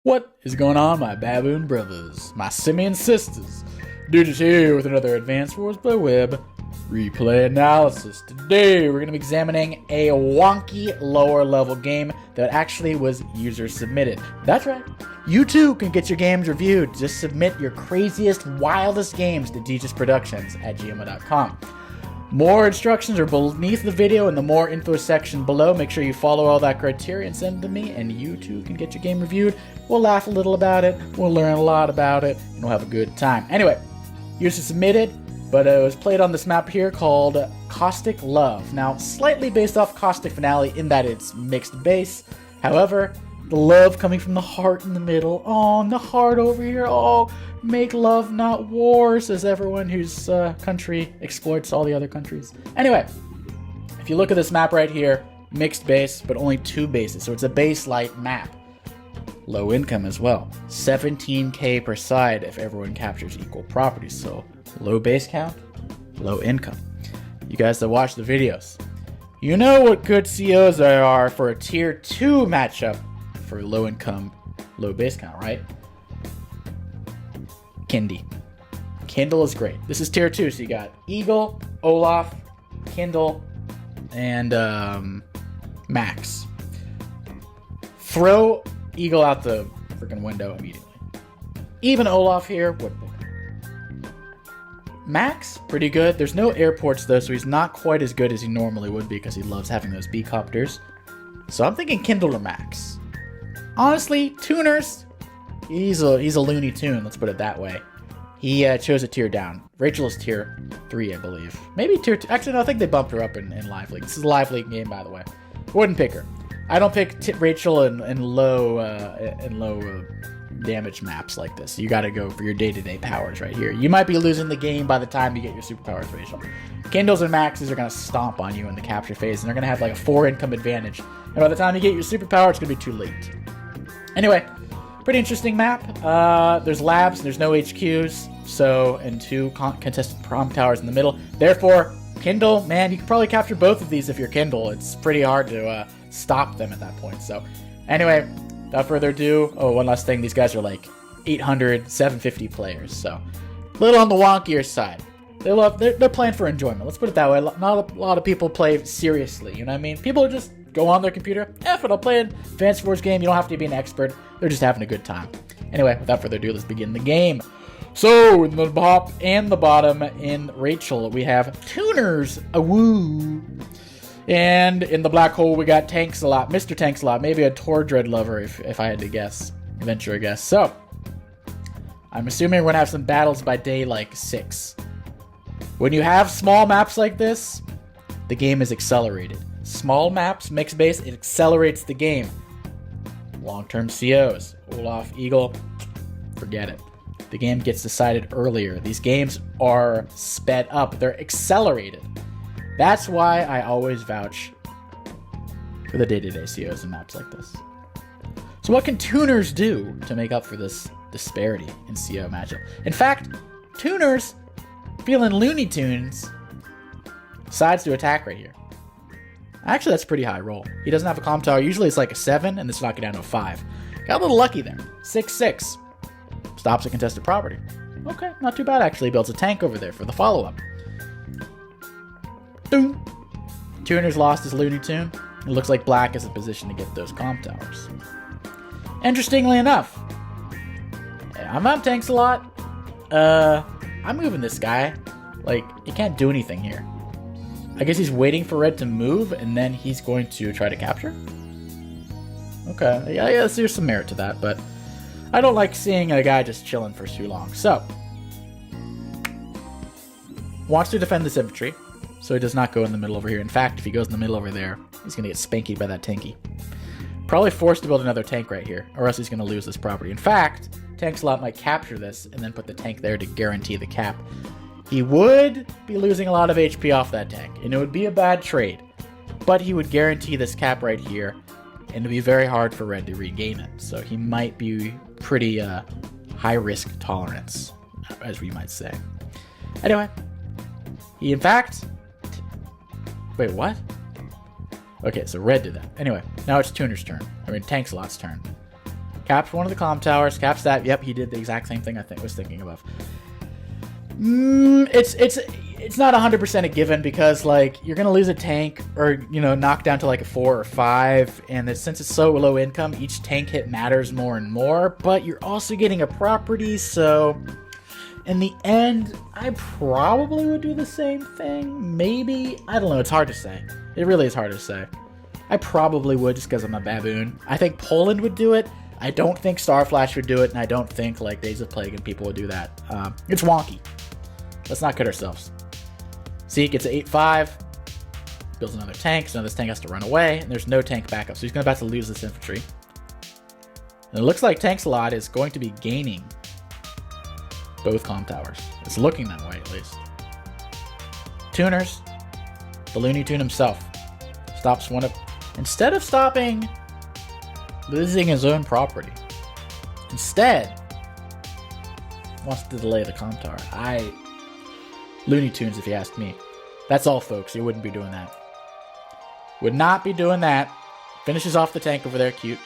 What is going on, my baboon brothers, my simian sisters? Deejus here with another Advanced Wars by Web replay analysis. Today we're going to be examining a wonky lower level game that actually was user submitted. That's right, you too can get your games reviewed. Just submit your craziest, wildest games to Deejusproductions at gmail.com. More instructions are beneath the video in the more info section below. Make sure you follow all that criteria and send them to me, and you too can get your game reviewed. We'll laugh a little about it, we'll learn a lot about it, and we'll have a good time. Anyway, user submitted, but it was played on this map here called Caustic Love. Now, slightly based off Caustic Finale in that it's mixed base. However, the love coming from the heart in the middle. Oh, and the heart over here. Oh, make love, not war, says everyone whose country exploits all the other countries. Anyway, if you look at this map right here, mixed base, but only 2 bases. So it's a base light map. Low income as well. 17k per side if everyone captures equal properties. So low base count, low income. You guys that watch the videos, you know what good COs there are for a tier 2 matchup for low income, low base count, right? Kindle is great. This is tier 2, so you got Eagle, Olaf, Kindle, and Max. Throw Eagle out the freaking window immediately. Even Olaf here would be. Max, pretty good. There's no airports though, so he's not quite as good as he normally would be because he loves having those B-copters. So I'm thinking Kindle or Max. Honestly, tuners, he's a Looney Tune, let's put it that way. He chose a tier down. Rachel is tier 3, I believe. Maybe tier 2. Actually, no, I think they bumped her up in Live League. This is a Live League game, by the way. Wouldn't pick her. I don't pick Rachel in low damage maps like this. You gotta go for your day-to-day powers right here. You might be losing the game by the time you get your superpowers, Rachel. Kindles and Maxes are gonna stomp on you in the capture phase, and they're gonna have like a 4 income advantage. And by the time you get your superpower, it's gonna be too late. Anyway, pretty interesting map. There's labs, there's no HQs, so, and 2 contested prom towers in the middle. Therefore, Kindle, man, you can probably capture both of these if you're Kindle. It's pretty hard to stop them at that point. So, anyway, without further ado, oh, one last thing, these guys are like 800, 750 players, so a little on the wonkier side. They're playing for enjoyment. Let's put it that way. Not a lot of people play seriously, you know what I mean? People just go on their computer, F it, I'll play an Advanced Wars game. You don't have to be an expert. They're just having a good time. Anyway, without further ado, let's begin the game. So, in the top and the bottom in Rachel, we have tuners, woo. And in the black hole, we got Tanks a lot, Mr. Tanks a lot, maybe a Tordred lover if I had to guess, venture a guess. So, I'm assuming we're going to have some battles by day like 6. When you have small maps like this, the game is accelerated. Small maps, mixed base, it accelerates the game. Long-term COs, Olaf, Eagle, forget it. The game gets decided earlier. These games are sped up. They're accelerated. That's why I always vouch for the day-to-day COs and maps like this. So what can tuners do to make up for this disparity in CO matchup? In fact, tuners, feeling Looney Tunes, decides to attack right here. Actually, that's a pretty high roll. He doesn't have a comm tower. Usually it's like a 7, and this knocked it down to a 5. Got a little lucky there. 6-6. Stops a contested property. Okay, not too bad actually. Builds a tank over there for the follow-up. Boom. Tuner's lost his Looney Tune. It looks like black is in position to get those comm towers. Interestingly enough, I'm on tanks a lot. I'm moving this guy. Like, he can't do anything here. I guess he's waiting for red to move, and then he's going to try to capture? Okay, yeah, there's some merit to that, but I don't like seeing a guy just chilling for too long. So, wants to defend this infantry, so he does not go in the middle over here. In fact, if he goes in the middle over there, he's going to get spankied by that tanky. Probably forced to build another tank right here, or else he's going to lose this property. In fact, Tankslot might capture this and then put the tank there to guarantee the cap. He would be losing a lot of HP off that tank, and it would be a bad trade. But he would guarantee this cap right here, and it would be very hard for red to regain it. So he might be pretty high-risk tolerance, as we might say. Anyway, he in fact... Wait, what? Okay, so red did that. Anyway, now it's Tuner's turn. I mean, Tankslot's turn. Caps one of the comm towers. Caps that. Yep, he did the exact same thing I was thinking of. It's not 100% a given because like you're gonna lose a tank or knock down to like a 4 or 5, and since it's so low income, each tank hit matters more and more. But you're also getting a property, so in the end, I probably would do the same thing. Maybe, I don't know. It's hard to say. It really is hard to say. I probably would just because I'm a baboon. I think Poland would do it. I don't think Starflash would do it, and I don't think like Days of Plague and people would do that. It's wonky. Let's not kid ourselves. See, gets an 8-5. Builds another tank, so now this tank has to run away, and there's no tank backup, so he's about to lose this infantry. And it looks like Tankslot is going to be gaining both comm towers. It's looking that way, at least. Tuners. The Looney Tune himself stops one of... Instead of stopping losing his own property, instead wants to delay the comm tower. Looney Tunes, if you ask me. That's all, folks. You wouldn't be doing that. Would not be doing that. Finishes off the tank over there. Cute.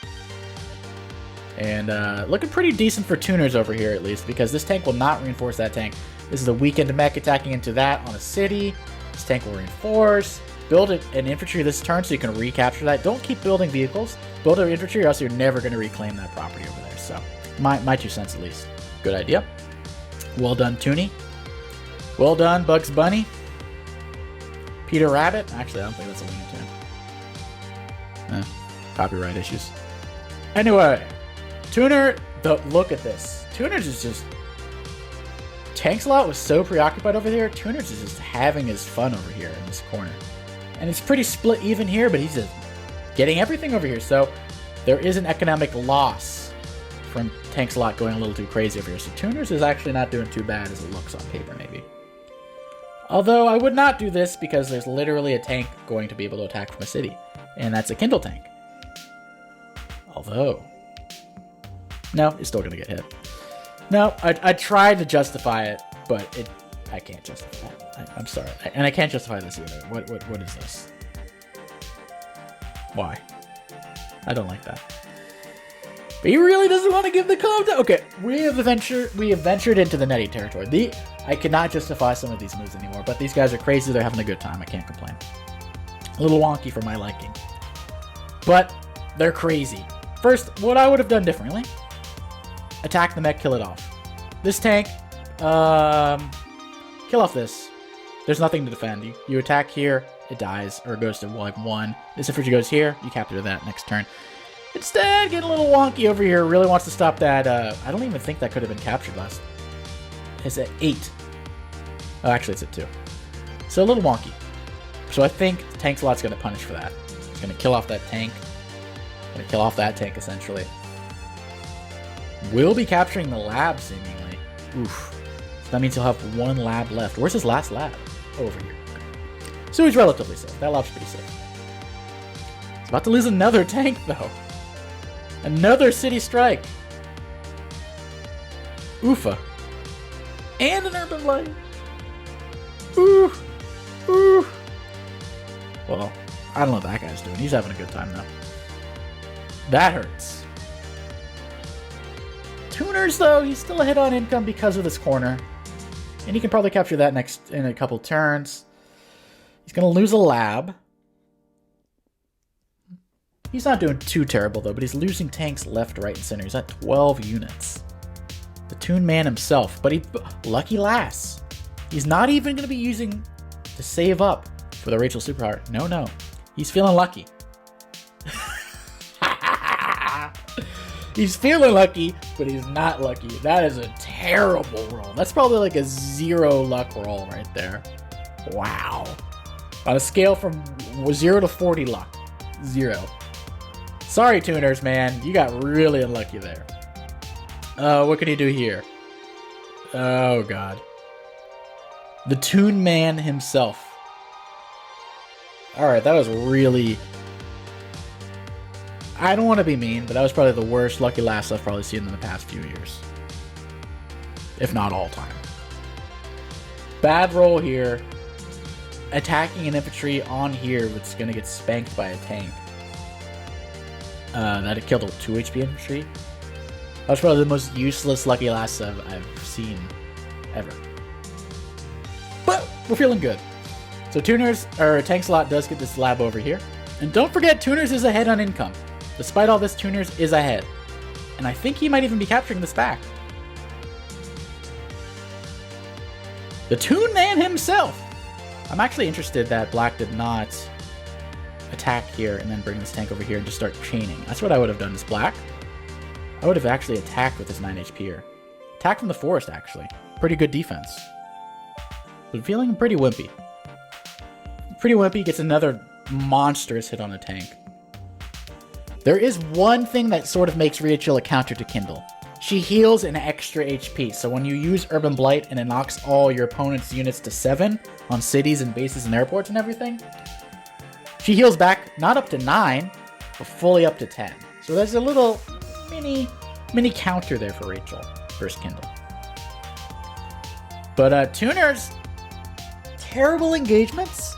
And looking pretty decent for tuners over here, at least, because this tank will not reinforce that tank. This is a weakened mech attacking into that on a city. This tank will reinforce. Build an infantry this turn so you can recapture that. Don't keep building vehicles. Build an infantry or else you're never going to reclaim that property over there. So, my 2 cents at least. Good idea. Well done, Toonie. Well done, Bugs Bunny. Peter Rabbit. Actually, I don't think that's a Looney Tune. Copyright issues. Anyway, Tuner, look at this. Tuners is just... Tankslot was so preoccupied over here. Tuners is just having his fun over here in this corner. And it's pretty split even here, but he's just getting everything over here. So there is an economic loss from Tankslot going a little too crazy over here. So Tuners is actually not doing too bad as it looks on paper, maybe. Although I would not do this because there's literally a tank going to be able to attack from a city. And that's a Kindle tank. Although... No, it's still going to get hit. No, I tried to justify it, but I can't justify it. I'm sorry. And I can't justify this either. What is this? Why? I don't like that. But he really doesn't want to give the comm down. Okay, we have ventured into the nutty territory. I cannot justify some of these moves anymore, but these guys are crazy. They're having a good time. I can't complain. A little wonky for my liking. But they're crazy. First, what I would have done differently. Attack the mech, kill it off. This tank, kill off this. There's nothing to defend. You attack here, it dies, or it goes to like 1. This infantry goes here, you capture that next turn. Instead, getting a little wonky over here, really wants to stop that. I don't even think that could have been captured last. It's at 8. Oh, actually, it's at 2. So a little wonky. So I think Tankslot's going to punish for that. He's going to kill off that tank. Going to kill off that tank, essentially. Will be capturing the lab, seemingly. Oof. So that means he'll have 1 lab left. Where's his last lab? Over here. So he's relatively safe. That lab's pretty safe. He's about to lose another tank, though. Another city strike. Oofa. And an urban blight. Ooh. Ooh. Well, I don't know what that guy's doing. He's having a good time, though. That hurts. Tuners, though, he's still a hit on income because of this corner. And he can probably capture that next in a couple turns. He's going to lose a lab. He's not doing too terrible, though, but he's losing tanks left, right, and center. He's at 12 units. The Toon Man himself. But lucky lass. He's not even going to be using to save up for the Rachel Superpower. No. He's feeling lucky. He's feeling lucky, but he's not lucky. That is a terrible roll. That's probably like a 0 luck roll right there. Wow. On a scale from 0 to 40 luck. 0. Sorry, Tuners, man. You got really unlucky there. What can he do here? Oh, God. The Toon Man himself. Alright, that was really... I don't want to be mean, but that was probably the worst lucky last I've probably seen in the past few years. If not all time. Bad roll here. Attacking an infantry on here, which is going to get spanked by a tank. That killed a 2 HP infantry. That was probably the most useless Lucky Last I've seen ever. But we're feeling good. So Tuners, or Tankslot does get this lab over here. And don't forget, Tuners is ahead on income. Despite all this, Tuners is ahead. And I think he might even be capturing this back. The Toon Man himself! I'm actually interested that Black did not attack here and then bring this tank over here and just start chaining. That's what I would have done as Black. I would have actually attacked with his 9 HP here. Attack from the forest, actually. Pretty good defense. But feeling pretty wimpy. Pretty wimpy, gets another monstrous hit on the tank. There is one thing that sort of makes Rachel a counter to Kindle. She heals an extra HP, so when you use Urban Blight and it knocks all your opponent's units to 7 on cities and bases and airports and everything, she heals back not up to 9, but fully up to 10. So there's a little mini counter there for Rachel versus Kindle. But Tuners, terrible engagements,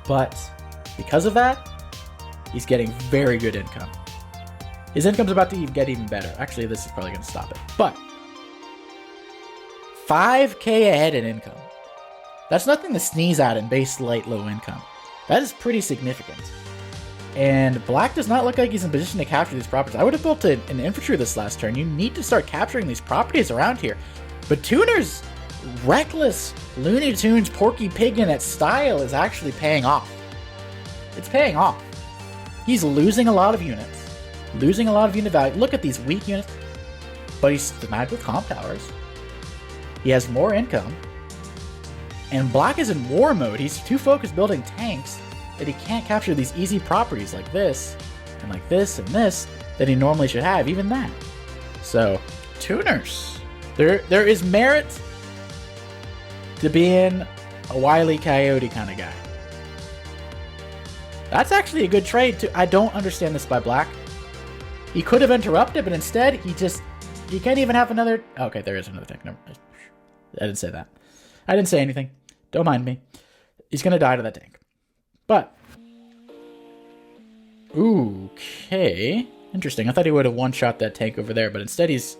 but because of that, he's getting very good income. His income's about to get even better. Actually, this is probably going to stop it. But 5K ahead in income. That's nothing to sneeze at in base light low income. That is pretty significant. And Black does not look like he's in position to capture these properties. I would have built an infantry this last turn. You need to start capturing these properties around here. But Tuner's reckless Looney Tunes Porky Pig-in-it style is actually paying off. It's paying off. He's losing a lot of units. Losing a lot of unit value. Look at these weak units. But he's denied with comp towers. He has more income. And Black is in war mode. He's too focused building tanks that he can't capture these easy properties like this, and like this, and this, that he normally should have, even that. So, Tuners. There is merit to being a Wile E. Coyote kind of guy. That's actually a good trade, too. I don't understand this by Black. He could have interrupted, but instead, he can't even have another... Okay, there is another tank. Never mind. I didn't say that. I didn't say anything. Don't mind me. He's going to die to that tank. But... Okay. Interesting. I thought he would have one-shot that tank over there, but instead he's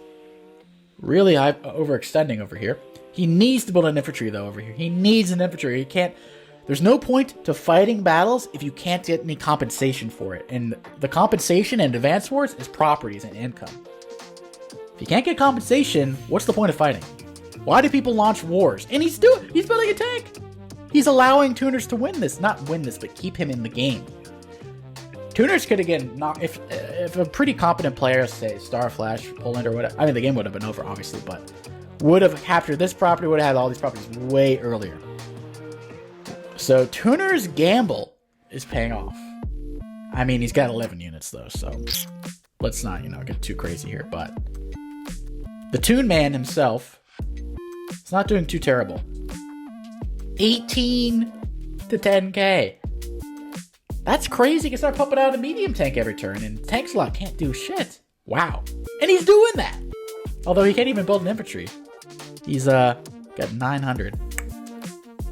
really overextending over here. He needs to build an infantry, though, over here. He needs an infantry. He can't... There's no point to fighting battles if you can't get any compensation for it. And the compensation in Advanced Wars is properties and income. If you can't get compensation, what's the point of fighting? Why do people launch wars? And he's building a tank! He's allowing Tuners to win this. Not win this, but keep him in the game. Tuners could, again, not... If a pretty competent player, say Starflash, Poland, or whatever... I mean, the game would have been over, obviously, but... Would have captured this property, would have had all these properties way earlier. So, Tuner's gamble is paying off. I mean, he's got 11 units, though, so... Let's not, get too crazy here, but... The Toon Man himself... It's not doing too terrible. 18 to 10k. That's crazy. He can start pumping out a medium tank every turn, and Tankslot can't do shit. Wow. And he's doing that! Although he can't even build an infantry. He's, got 900.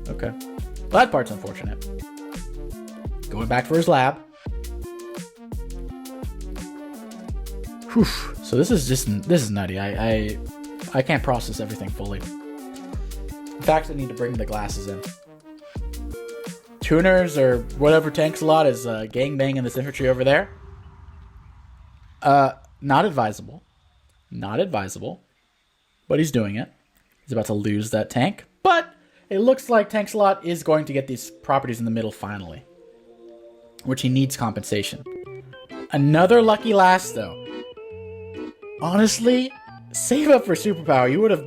Okay. Well, that part's unfortunate. Going back for his lab. Whew. So this is nutty. I can't process everything fully. In fact, I need to bring the glasses in. Tuners or whatever Tankslot is gangbanging this infantry over there. Not advisable. Not advisable. But he's doing it. He's about to lose that tank. But it looks like Tankslot is going to get these properties in the middle finally. Which he needs compensation. Another lucky last, though. Honestly, save up for superpower. You would have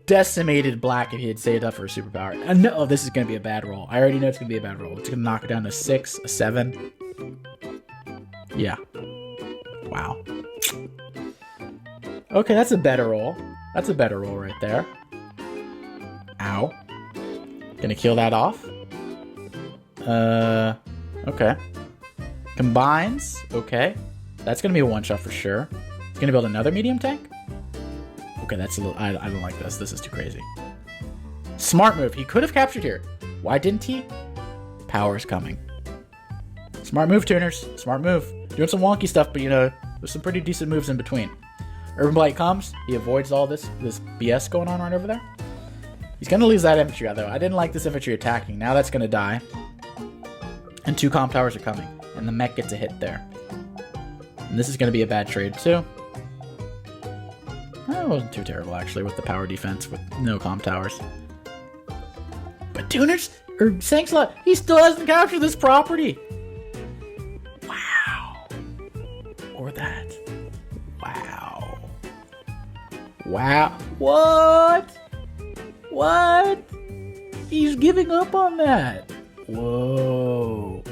decimated Black if he had saved up for a superpower. And no, this is going to be a bad roll. I already know it's going to be a bad roll. It's going to knock it down to 6, a 7. Yeah. Wow. Okay, that's a better roll. That's a better roll right there. Ow. Gonna kill that off. Okay. Combines. Okay. That's gonna be a one-shot for sure. It's gonna build another medium tank? Okay, that's a little... I don't like this. This is too crazy. Smart move. He could have captured here. Why didn't he? Power's coming. Smart move, Tuners. Smart move. Doing some wonky stuff, but, there's some pretty decent moves in between. Urban Blight comes. He avoids all this BS going on right over there. He's going to lose that infantry though. I didn't like this infantry attacking. Now that's going to die. And 2 comp towers are coming. And the mech gets a hit there. And this is going to be a bad trade too. It wasn't too terrible actually with the power defense with no comp towers. But Tuners, or Sankslot, he still hasn't captured this property. Wow. Or that. Wow. Wow. What? What? He's giving up on that. Whoa.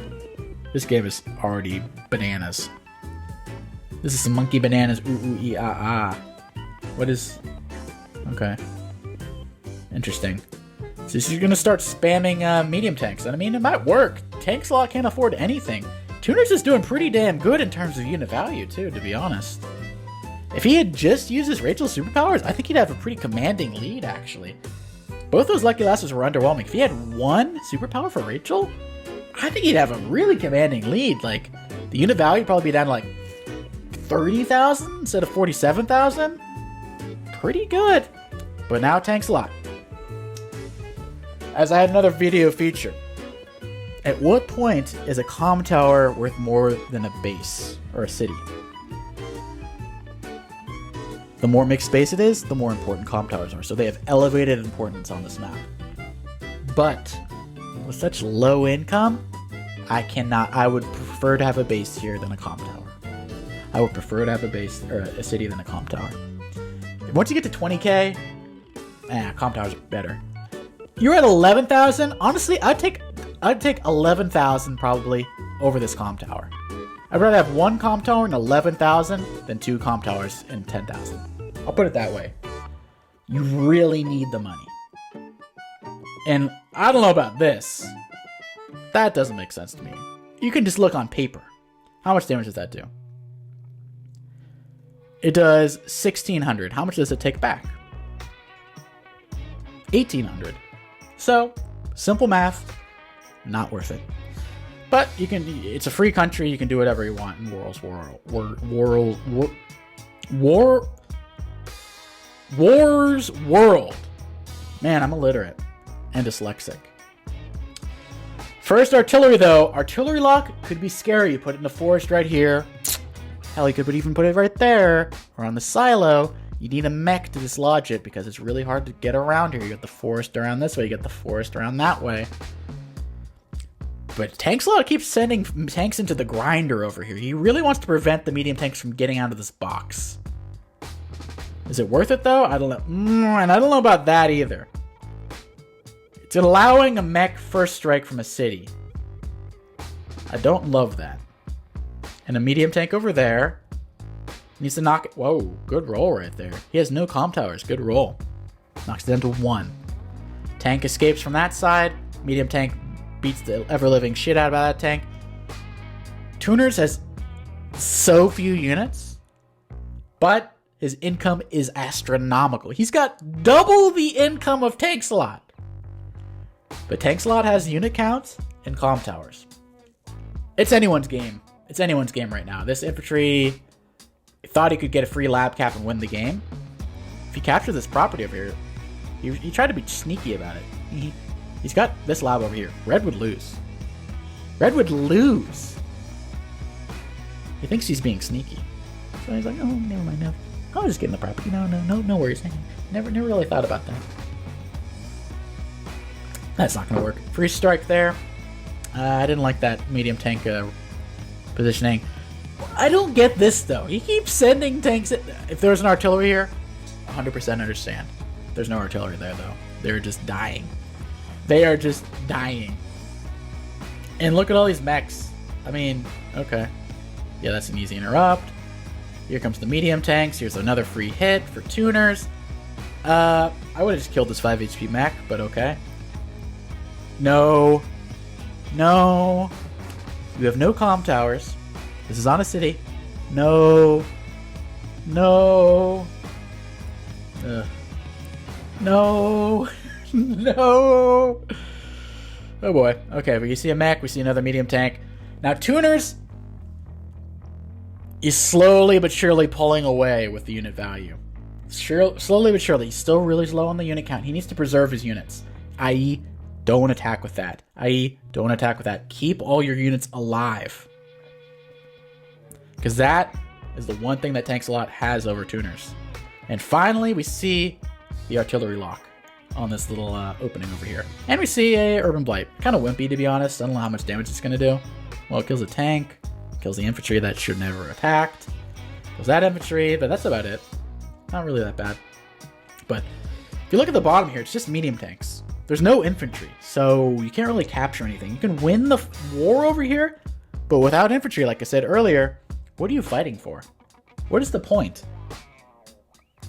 This game is already bananas. This is some monkey bananas. Ooh, ooh, ee, ah, ah. What is... Okay. Interesting. So she's going to start spamming medium tanks. And I mean, it might work. Tank slot can't afford anything. Tuners is doing pretty damn good in terms of unit value, too, to be honest. If he had just used his Rachel's superpowers, I think he'd have a pretty commanding lead, actually. Both those Lucky Lasses were underwhelming. If he had 1 superpower for Rachel, I think he'd have a really commanding lead. Like, the unit value would probably be down to, like, 30,000 instead of 47,000. Pretty good. But now tanks a lot. As I had another video feature. At what point is a comm tower worth more than a base or a city? The more mixed space it is, the more important comm towers are. So they have elevated importance on this map. But with such low income, I would prefer to have a base here than a comm tower. I would prefer to have a base or a city than a comm tower. Once you get to 20k, comm towers are better. You're at 11,000. Honestly, I'd take 11,000 probably over this comm tower. I'd rather have 1 comm tower in 11,000 than 2 comm towers in 10,000. I'll put it that way. You really need the money. And I don't know about this. That doesn't make sense to me. You can just look on paper. How much damage does that do? It does 1,600. How much does it take back? 1,800. So, simple math, not worth it. But you can. It's a free country. You can do whatever you want in War's world. Man, I'm illiterate and dyslexic. First artillery though. Artillery lock could be scary. You put it in the forest right here. Hell, you could even put it right there or on the silo. You need a mech to dislodge it because it's really hard to get around here. You got the forest around this way. You got the forest around that way. But Tankslot keeps sending tanks into the grinder over here. He really wants to prevent the medium tanks from getting out of this box. Is it worth it though? I don't know. And I don't know about that either. It's allowing a mech first strike from a city. I don't love that. And a medium tank over there needs to knock it. Whoa, good roll right there. He has no comm towers. Good roll. Knocks it down to 1. Tank escapes from that side. Medium tank beats the ever-living shit out of that tank. Tuners has so few units, but his income is astronomical. He's got double the income of Tankslot. But Tankslot has unit counts and comm towers. It's anyone's game. It's anyone's game right now. This infantry thought he could get a free lab cap and win the game. If he captures this property over here, he tried to be sneaky about it. He's got this lab over here. Red would lose. Red would lose. He thinks he's being sneaky. So he's like, oh, never mind. No, I'll just get in the property. No worries. Never really thought about that. That's not going to work. Free strike there. I didn't like that medium tank positioning. I don't get this, though. He keeps sending tanks. If there's an artillery here, 100% understand. There's no artillery there, though. They're just dying. They are just dying. And look at all these mechs. I mean, okay. Yeah, that's an easy interrupt. Here comes the medium tanks. Here's another free hit for tuners. I would have just killed this 5 HP mech, but okay. No. You have no comm towers. This is on a city. No. No. No. Oh boy. Okay, but you see a mech, we see another medium tank. Now tuners, He's slowly but surely pulling away with the unit value. Slowly but surely. He's still really low on the unit count. He needs to preserve his units. I.e., don't attack with that. I.e., don't attack with that. Keep all your units alive. Because that is the one thing that Tanks-a-Lot has over tuners. And finally, we see the artillery lock on this little opening over here. And we see a Urban Blight. Kind of wimpy, to be honest. I don't know how much damage it's going to do. Well, it kills a tank. Kills the infantry that should never have attacked. Kills that infantry, but that's about it. Not really that bad. But if you look at the bottom here, it's just medium tanks. There's no infantry, so you can't really capture anything. You can win the war over here, but without infantry, like I said earlier, what are you fighting for? What is the point?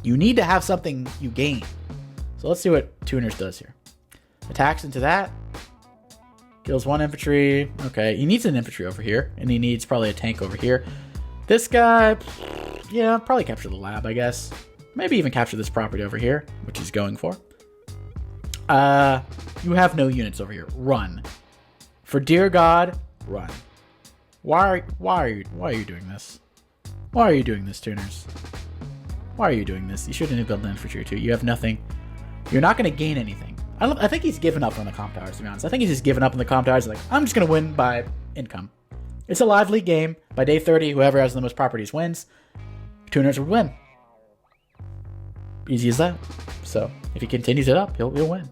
You need to have something you gain. So let's see what Tuners does here. Attacks into that. Kills one infantry. Okay, he needs an infantry over here, and he needs probably a tank over here. This guy, yeah, probably capture the lab, I guess. Maybe even capture this property over here, which he's going for. You have no units over here. Run. For dear God, run. Why are you doing this? Why are you doing this, Tuners? Why are you doing this? You shouldn't have built an infantry too. You have nothing. You're not going to gain anything. I think he's given up on the comp towers, to be honest. I think he's just given up on the comp towers. Like, I'm just going to win by income. It's a lively game. By day 30, whoever has the most properties wins. Tuners would win. Easy as that. So, if he continues it up, he'll win.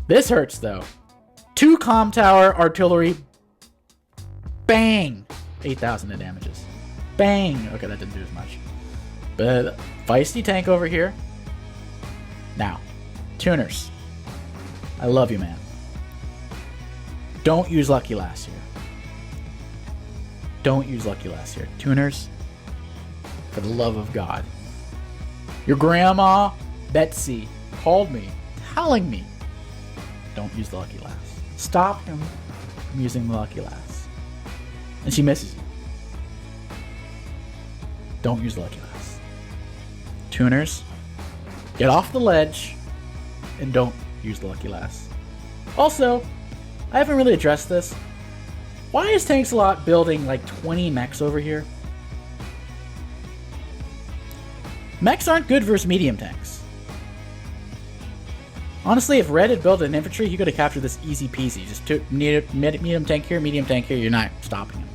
This hurts, though. 2 comp tower artillery. Bang! 8,000 in damages. Bang! Okay, that didn't do as much. But feisty tank over here. Now, Tuners. I love you, man. Don't use Lucky Lass here. Don't use Lucky Lass here. Tuners, for the love of God. Your grandma, Betsy, called me, telling me, don't use the Lucky Lass. Stop him from using the Lucky Lass. And she misses you. Don't use the Lucky Lass. Tuners, get off the ledge and don't use the Lucky Lass. Also, I haven't really addressed this. Why is Tanks-a-Lot building like 20 mechs over here? Mechs aren't good versus medium tanks. Honestly, if Red had built an infantry, he could have captured this easy peasy. Just medium tank here, you're not stopping him.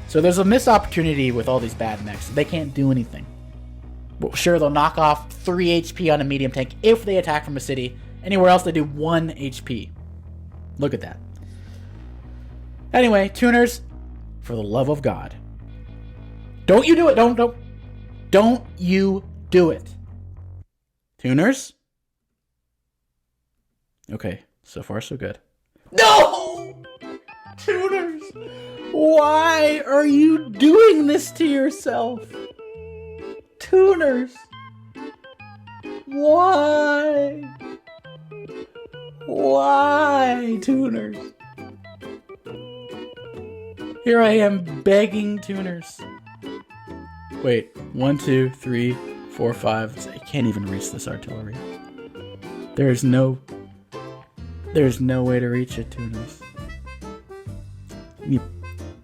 So there's a missed opportunity with all these bad mechs. They can't do anything. Well, sure, they'll knock off 3 HP on a medium tank if they attack from a city. Anywhere else, they do 1 HP. Look at that. Anyway, Tuners, for the love of God, don't you do it. Don't you do it. Tuners? Okay, so far so good. No! Tuners! Why are you doing this to yourself? Tuners! Why? Why, Tuners? Here I am begging Tuners. Wait, 1, 2, 3, 4, 5. I can't even reach this artillery. There's no way to reach it, Tuners.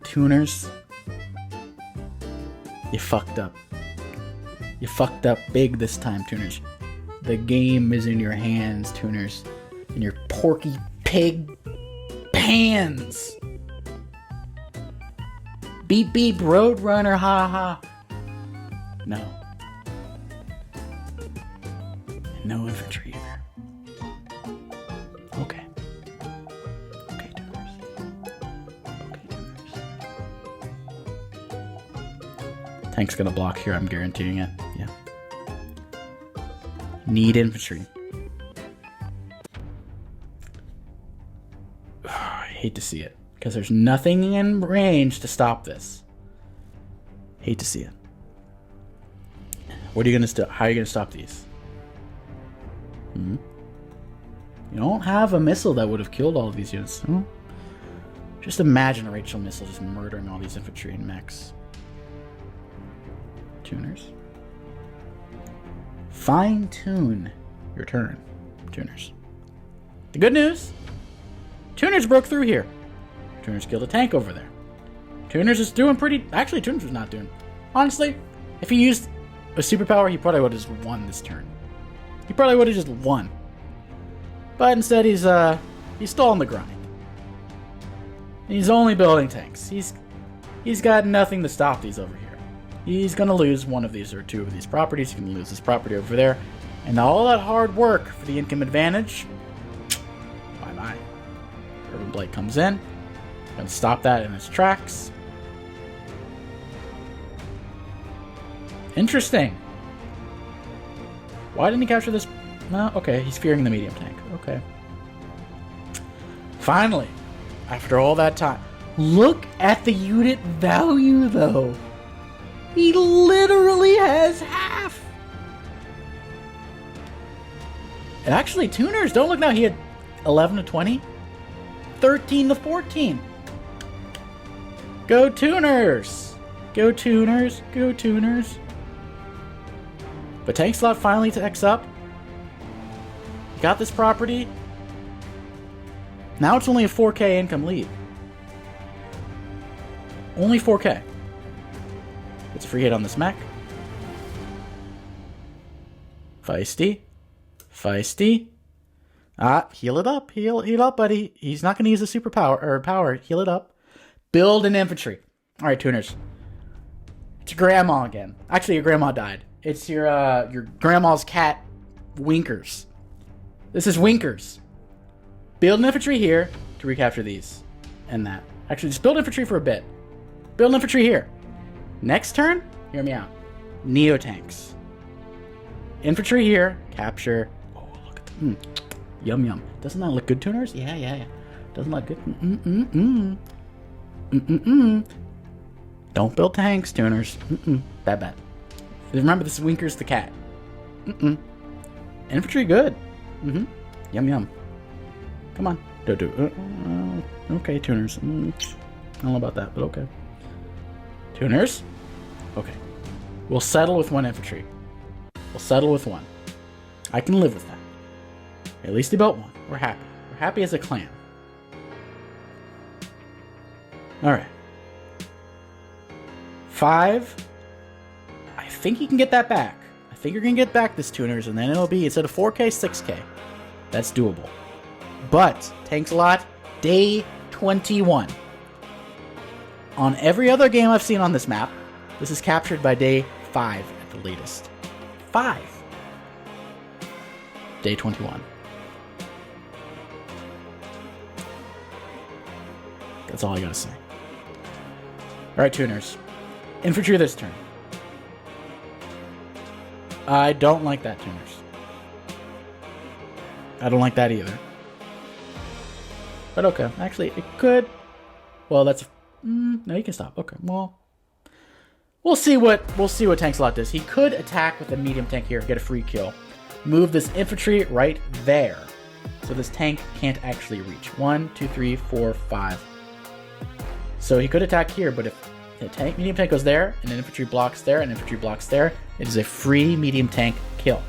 Tuners, you fucked up. You fucked up big this time, Tuners. The game is in your hands, Tuners. In your porky pig pans. Beep beep, Roadrunner, ha ha. No. No infantry either. Okay. Okay, Tuners. Okay, Tuners. Tank's gonna block here, I'm guaranteeing it. Yeah. Need infantry. I hate to see it, because there's nothing in range to stop this. Hate to see it. What are you gonna stop? How are you gonna stop these? You don't have a missile that would have killed all of these units. Just imagine a Rachel missile just murdering all these infantry and mechs. Tuners. Fine-tune your turn, Tuners. The good news, Tuners broke through here. Tuners killed a tank over there. Tuners is doing pretty... Actually, Tuners was not doing... Honestly, if he used a superpower, he probably would have just won this turn. He probably would have just won. But instead, he's still on the grind. He's only building tanks. He's got nothing to stop these over here. He's going to lose one of these or two of these properties. He's going to lose this property over there. And all that hard work for the income advantage, bye-bye. Urban Blight comes in. Going to stop that in its tracks. Interesting. Why didn't he capture this? No, okay, he's fearing the medium tank. Okay. Finally, after all that time, look at the unit value, though. He literally has half. And actually, Tuners, don't look now. He had 11 to 20, 13 to 14. Go Tuners. Go Tuners. Go Tuners. But Tank Slot finally takes up. Got this property. Now it's only a 4K income lead. Only 4K. It's a free hit on this mech. Feisty. Feisty. Heal it up. Heal up, buddy. He's not going to use a superpower or power. Heal it up. Build an infantry. All right, Tuners. It's your grandma again. Actually, your grandma died. It's your grandma's cat, Winkers. This is Winkers. Build an infantry here to recapture these and that. Actually, just build infantry for a bit. Build an infantry here. Next turn, hear me out. Neo tanks. Infantry here, capture. Oh, look at the, yum yum. Doesn't that look good, Tuners? Yeah. Doesn't look good. Don't build tanks, Tuners. Bad. Remember, this is Winkers the cat. Infantry good. Yum yum. Come on. Okay, Tuners. I don't know about that, but okay. Tuners? Okay. We'll settle with one infantry. We'll settle with one. I can live with that. At least he built one. We're happy. We're happy as a clan. Alright. 5. I think you can get that back. I think you're going to get back this Tuners, and then it'll be, instead of 4K, 6K. That's doable. But, Tanks a lot, day 21. On every other game I've seen on this map, this is captured by day 5 at the latest. 5. Day 21. That's all I gotta say. Alright, Tuners. Infantry this turn. I don't like that, Tuners. I don't like that either. But okay. Actually, it could... Well, that's... no, you can stop. Okay, well... We'll see what Tank Slot does. He could attack with a medium tank here, get a free kill. Move this infantry right there. So this tank can't actually reach. 1, 2, 3, 4, 5. So he could attack here, but if the medium tank goes there, and an infantry blocks there, and infantry blocks there, it is a free medium tank kill.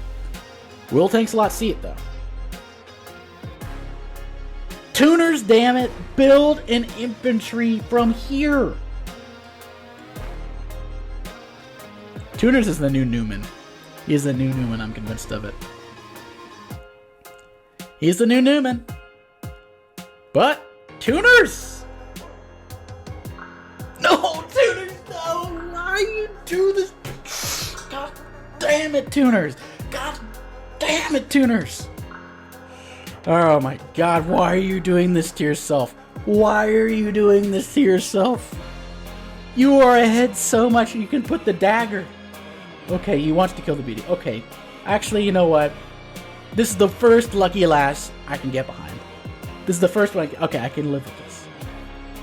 Will Tank Slot see it, though? Tuners, damn it! Build an infantry from here! Tuners is the new Newman. He is the new Newman, I'm convinced of it. He's the new Newman. But, Tuners! No, Tuners, no! Why you do this? God damn it, Tuners! God damn it, Tuners! Oh my god, why are you doing this to yourself? Why are you doing this to yourself? You are ahead so much you can put the dagger. Okay, he wants to kill the BD. Okay, actually, you know what? This is the first lucky lass I can get behind. This is the first one. Okay, I can live with this.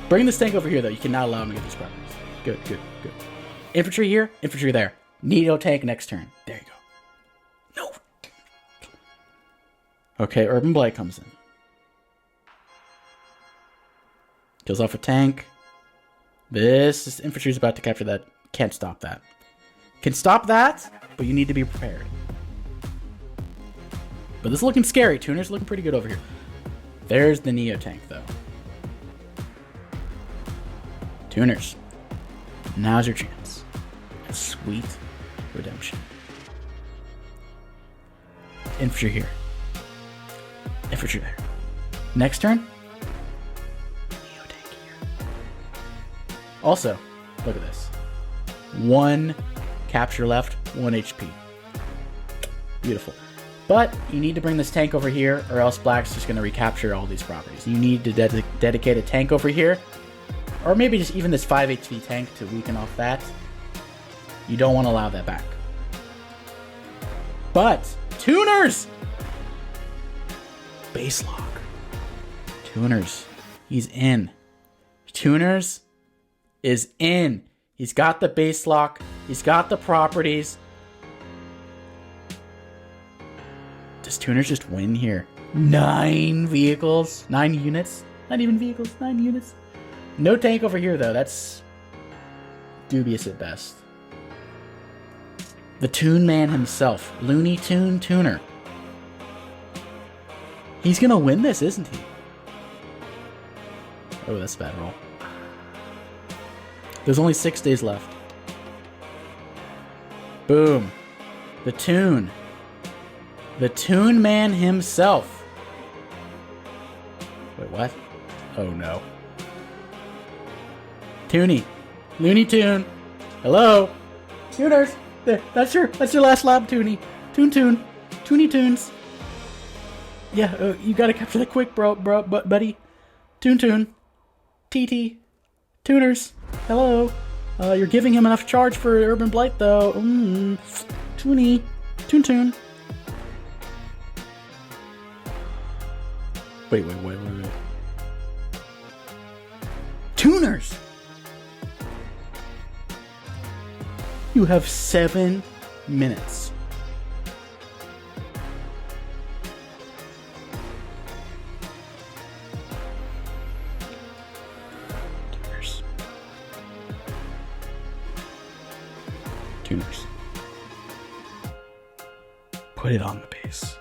Bring this tank over here, though. You cannot allow him to get these properties. Good. Infantry here, infantry there. Neo tank next turn. There you go. No. Okay, Urban Blight comes in. Kills off a tank. This infantry is about to capture that. Can't stop that. Can stop that, but you need to be prepared. But this is looking scary. Tuner's looking pretty good over here. There's the Neo tank, though. Tuners. Now's your chance. A sweet redemption. Infantry here. Infantry there. Next turn. Neo tank here. Also, look at this. 1 capture left, 1 HP. Beautiful. But you need to bring this tank over here, or else Black's just going to recapture all these properties. You need to dedicate a tank over here, or maybe just even this 5 HP tank to weaken off that. You don't want to allow that back. But, tuners! Base lock. Tuners. He's in. Tuners is in. He's got the base lock. He's got the properties. Does Tuners just win here? 9 vehicles? 9 units? Not even vehicles, 9 units. No tank over here, though. That's dubious at best. The Toon Man himself. Looney Tune Tuner. He's gonna win this, isn't he? Oh, that's a bad roll. There's only 6 days left. Boom. The Toon. The Toon Man himself. Wait, what? Oh, no. Toonie. Looney Tune. Hello? Tuners. There. That's your last lab, Toonie. Toon. Toonie Tunes. Yeah, you gotta capture that quick, buddy. Toon. TT. Tuners. Hello. You're giving him enough charge for Urban Blight, though. Toonie. Toon. Wait. Tuners! You have 7 minutes. Tuners. Put it on the base.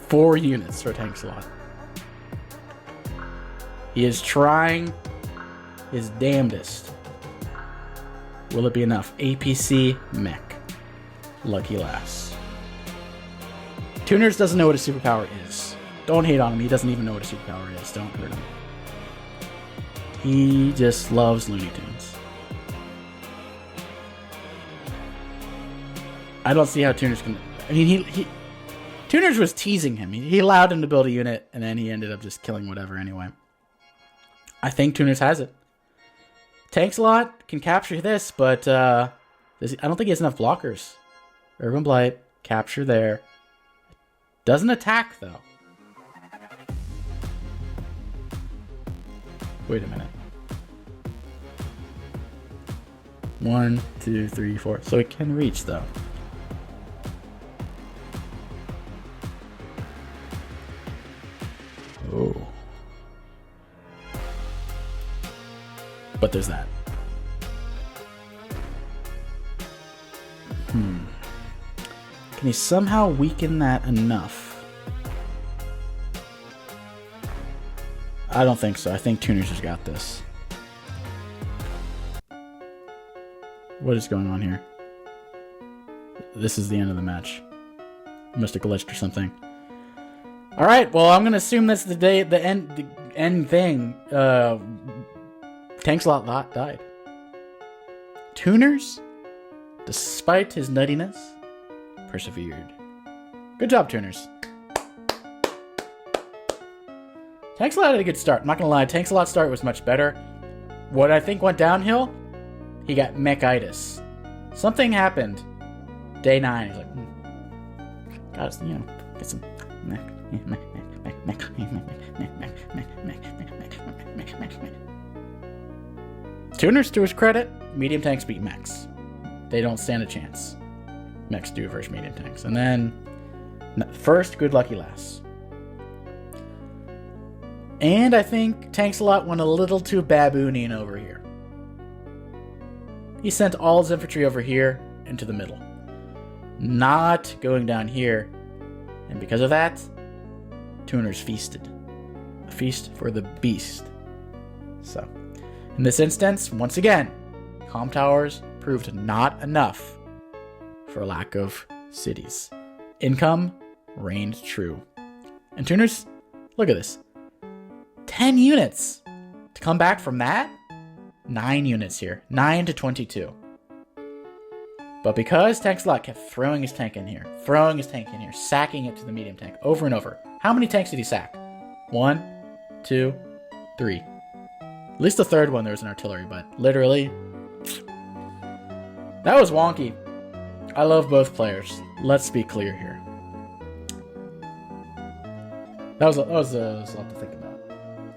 4 units for tank slot. He is trying his damnedest. Will it be enough? APC mech. Lucky lass. Tuners doesn't know what a superpower is. Don't hate on him. He doesn't even know what a superpower is. Don't hurt him. He just loves Looney Tunes. I don't see how Tuners can... I mean, he Tuners was teasing him. He allowed him to build a unit, and then he ended up just killing whatever anyway. I think Tuners has it. Tankslot can capture this, but I don't think he has enough blockers. Urban Blight, capture there. Doesn't attack, though. Wait a minute. 1, 2, 3, 4. So it can reach, though. Oh. But there's that. Can he somehow weaken that enough? I don't think so. I think Tuners has got this. What is going on here? This is the end of the match. Must have glitched or something. All right. Well, I'm gonna assume that's the end thing. Tankslot died. Tuners, despite his nuttiness, persevered. Good job, Tuners. Tankslot had a good start. I'm not gonna lie, Tankslot's start was much better. What I think went downhill, he got mechitis. Something happened. Day 9, he's like, gotta, get some mech. Tuners, to his credit, medium tanks beat mechs. They don't stand a chance. Mechs do versus medium tanks. And then, first, good lucky lass. And I think Tankslot went a little too babooning over here. He sent all his infantry over here into the middle. Not going down here. And because of that, Tuners feasted. A feast for the beast. So, in this instance, once again, comm towers proved not enough for lack of cities. Income reigned true. And Tuners, look at this. 10 units to come back from that? 9 units here. 9 to 22. But because Tank Slot kept throwing his tank in here, sacking it to the medium tank over and over. How many tanks did he sack? 1, 2, 3. At least the third one there was an artillery, but literally, that was wonky. I love both players. Let's be clear here. That was a lot to think about.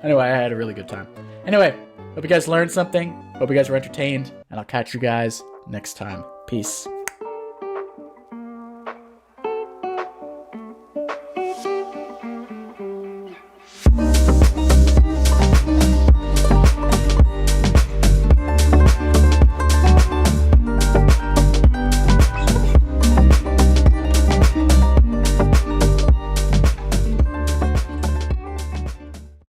Anyway, I had a really good time. Anyway, hope you guys learned something. Hope you guys were entertained. And I'll catch you guys next time. Peace.